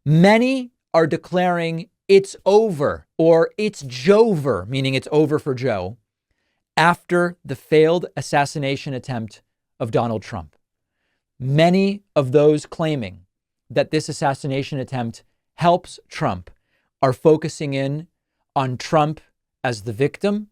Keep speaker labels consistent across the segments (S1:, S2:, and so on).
S1: Many are declaring it's over or it's Jover, meaning it's over for Joe, after the failed assassination attempt of Donald Trump. Many of those claiming that this assassination attempt helps Trump are focusing in on Trump as the victim,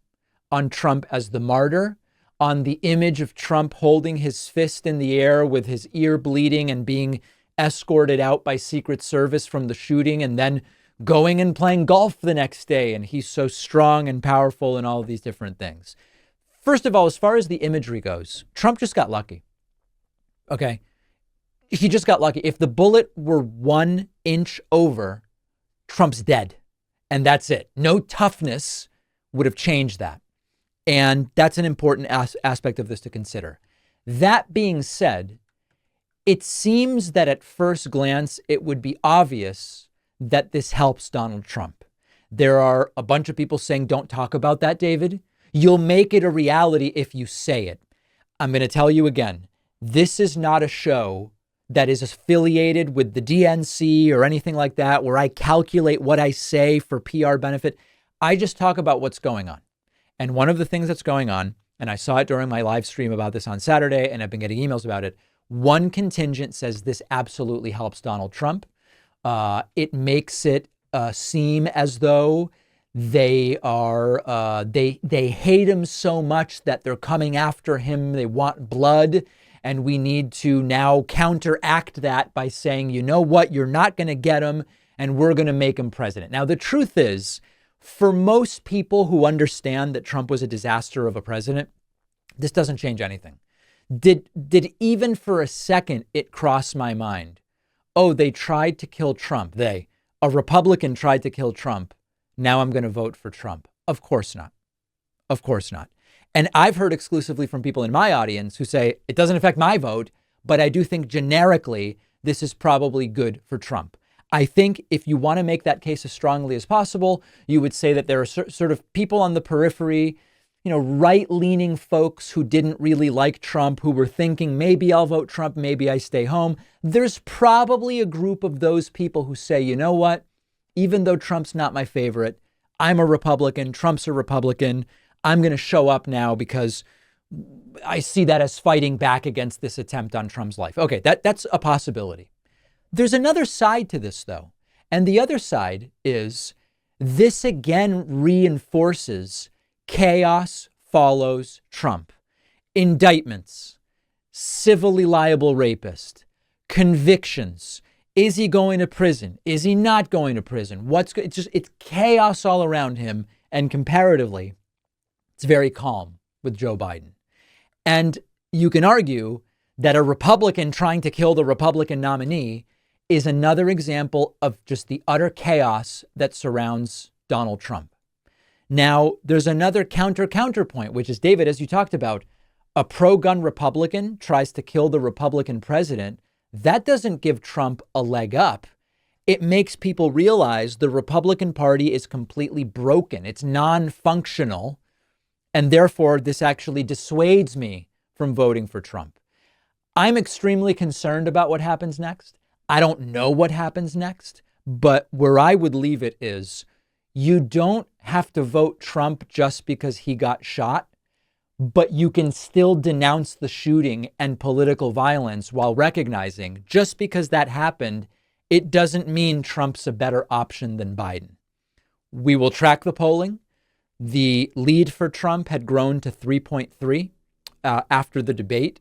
S1: on Trump as the martyr, on the image of Trump holding his fist in the air with his ear bleeding and being escorted out by Secret Service from the shooting and then going and playing golf the next day. And he's so strong and powerful and all of these different things. First of all, as far as the imagery goes, Trump just got lucky. Okay. He just got lucky. If the bullet were 1 inch over, Trump's dead. And that's it. No toughness would have changed that. And that's an important aspect of this to consider. That being said, it seems that at first glance, it would be obvious that this helps Donald Trump. There are a bunch of people saying, don't talk about that, David. You'll make it a reality if you say it. I'm going to tell you again, this is not a show that is affiliated with the DNC or anything like that, where I calculate what I say for PR benefit. I just talk about what's going on. And one of the things that's going on, and I saw it during my live stream about this on Saturday, and I've been getting emails about it. One contingent says this absolutely helps Donald Trump. It makes it seem as though they hate him so much that they're coming after him. They want blood. And we need to now counteract that by saying, you know what, you're not going to get him and we're going to make him president. Now, the truth is, for most people who understand that Trump was a disaster of a president, this doesn't change anything. Did even for a second it cross my mind, oh, they tried to kill Trump. A Republican tried to kill Trump. Now I'm going to vote for Trump. Of course not. Of course not. And I've heard exclusively from people in my audience who say it doesn't affect my vote, but I do think generically this is probably good for Trump. I think if you want to make that case as strongly as possible, you would say that there are sort of people on the periphery, right-leaning folks who didn't really like Trump, who were thinking, maybe I'll vote Trump, maybe I stay home. There's probably a group of those people who say, you know what, even though Trump's not my favorite, I'm a Republican, Trump's a Republican, I'm going to show up now because I see that as fighting back against this attempt on Trump's life. Okay, that's a possibility. There's another side to this, though. And the other side is this again reinforces chaos follows Trump. Indictments, civilly liable rapist, convictions. Is he going to prison? Is he not going to prison? It's chaos all around him. And comparatively, it's very calm with Joe Biden. And you can argue that a Republican trying to kill the Republican nominee is another example of just the utter chaos that surrounds Donald Trump. Now, there's another counterpoint, which is, David, as you talked about, a pro-gun Republican tries to kill the Republican president. That doesn't give Trump a leg up. It makes people realize the Republican Party is completely broken. It's non-functional. And therefore, this actually dissuades me from voting for Trump. I'm extremely concerned about what happens next. I don't know what happens next, but where I would leave it is you don't have to vote Trump just because he got shot, but you can still denounce the shooting and political violence while recognizing just because that happened, it doesn't mean Trump's a better option than Biden. We will track the polling. The lead for Trump had grown to 3.3 after the debate.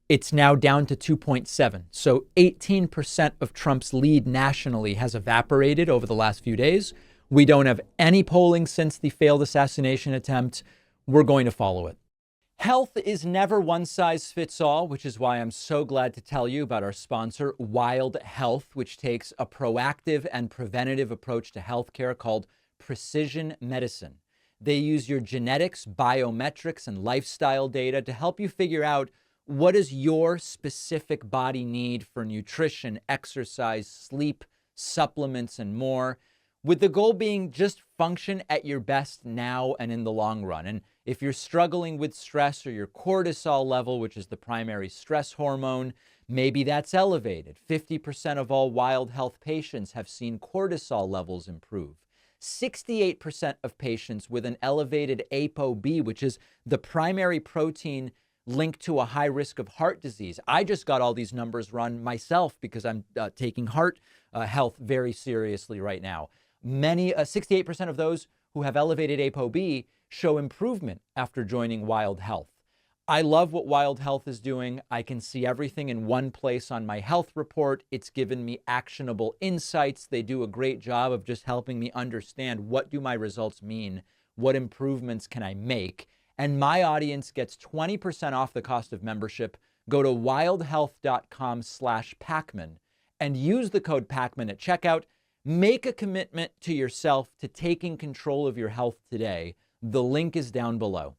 S1: It's now down to 2.7. So 18% of Trump's lead nationally has evaporated over the last few days. We don't have any polling since the failed assassination attempt. We're going to follow it. Health is never one size fits all, which is why I'm so glad to tell you about our sponsor, Wild Health, which takes a proactive and preventative approach to healthcare called precision medicine. They use your genetics, biometrics, and lifestyle data to help you figure out what does your specific body need for nutrition, exercise, sleep, supplements, and more, with the goal being just function at your best now and in the long run. And if you're struggling with stress or your cortisol level, which is the primary stress hormone, Maybe that's elevated. 50% of all Wild Health patients have seen cortisol levels improve. 68% of patients with an elevated ApoB, which is the primary protein linked to a high risk of heart disease. I just got all these numbers run myself because I'm taking heart health very seriously right now. 68% of those who have elevated ApoB show improvement after joining Wild Health. I love what Wild Health is doing. I can see everything in one place on my health report. It's given me actionable insights. They do a great job of just helping me understand, what do my results mean? What improvements can I make? And my audience gets 20% off the cost of membership. Go to wildhealth.com/Pacman and use the code Pacman at checkout. Make a commitment to yourself to taking control of your health today. The link is down below.